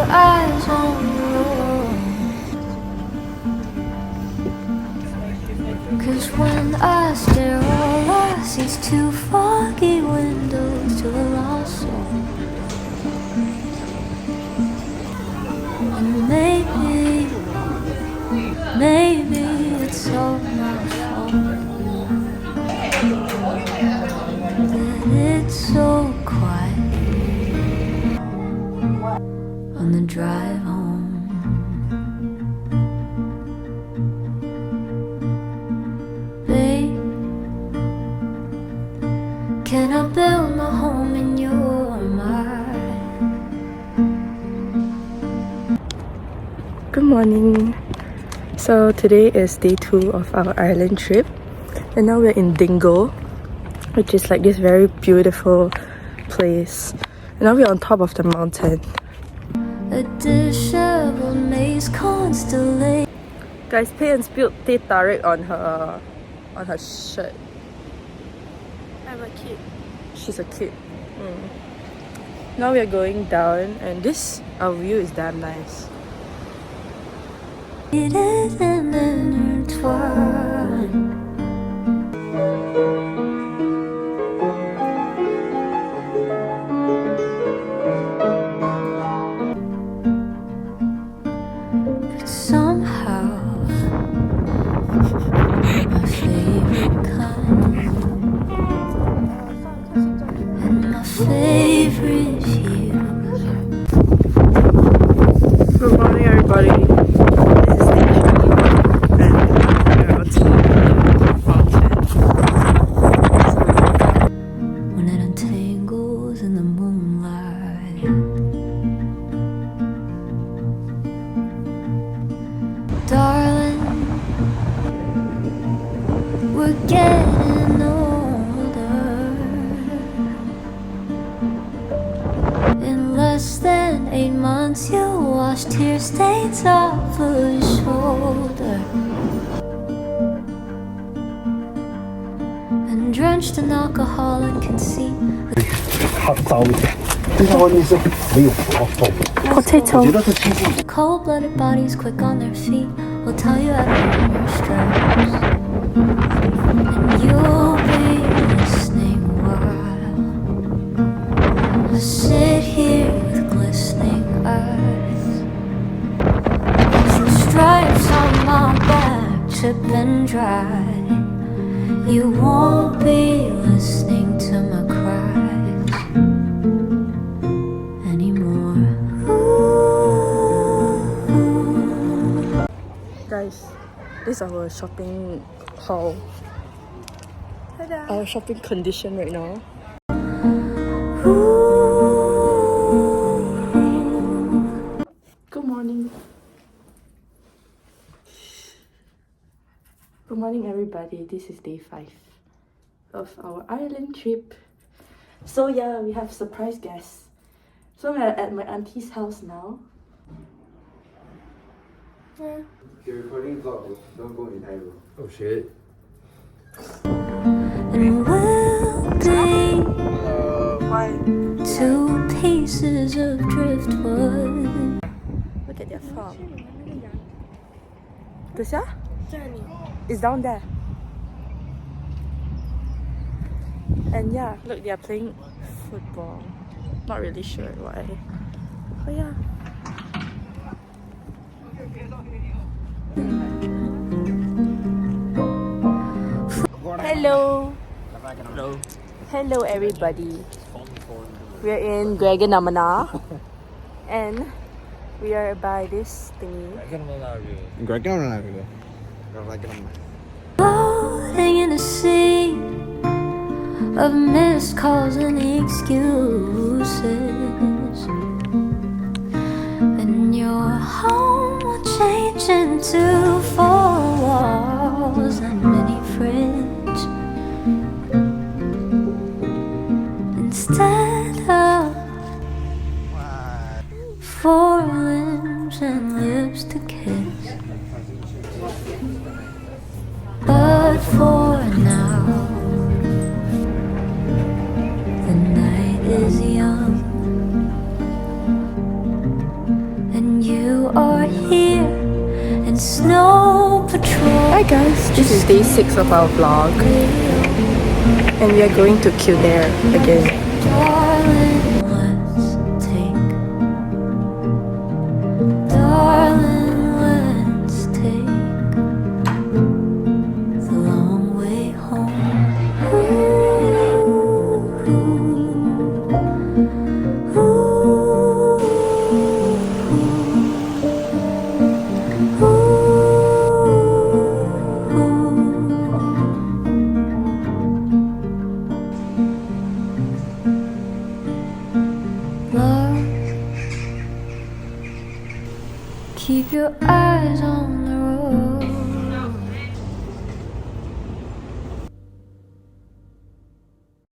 eyes on the road. 'Cause when I stare, all I see's two foggy windows to a lost soul. And maybe it's all my fault that it's so quiet on the drive home. Babe, can I build my home in your mind? Good morning. So today is day 2 of our Ireland trip, and now we're in Dingle, which is like this very beautiful place. And now we're on top of the mountain. A disheveled maze constellation. Guys, Pei and spilled teh tarik on her shirt. I'm a kid. She's a kid. Now we are going down, and our view is damn nice. It isn't intertwined. But somehow, my favorite kind and my favorite view. Good morning, everybody. When it untangles in the moonlight, darling, we're getting older. In less than 8 months, you'll wash tear stains off of your shoulder. And drenched in alcohol and conceit, Potato. cold-blooded bodies quick on their feet will tell you how to earn your stripes. And you'll be listening while I sit here with glistening eyes. Some stripes on my back, chip and dry. You won't be listening to my cries anymore. Ooh. Guys, this is our shopping haul. Our shopping condition right now. Good morning. Good morning, everybody. This is day 5 of our Ireland trip. So yeah, we have surprise guests. So we're at my auntie's house now. Yeah. You're recording vlog, don't go in Cairo. Oh shit. And we'll be Why? 2 pieces of driftwood. Look at their farm. It's down there. And yeah, look, they are playing football. Not really sure why. But yeah. Hello. Hello. Hello, everybody. We're in Greganamanagh, and we are by this thingy. Floating in a sea of missed calls and excuses. And your home will change into 4 walls and many friends, instead of 4 limbs and lips to kiss. But for now, the night is young you are here. And Snow Patrol. Hi guys, this is day 6 of our vlog. And we are going to Kildare again. Darling, let's take. Darling, let's take the long way home. Love, keep your eyes on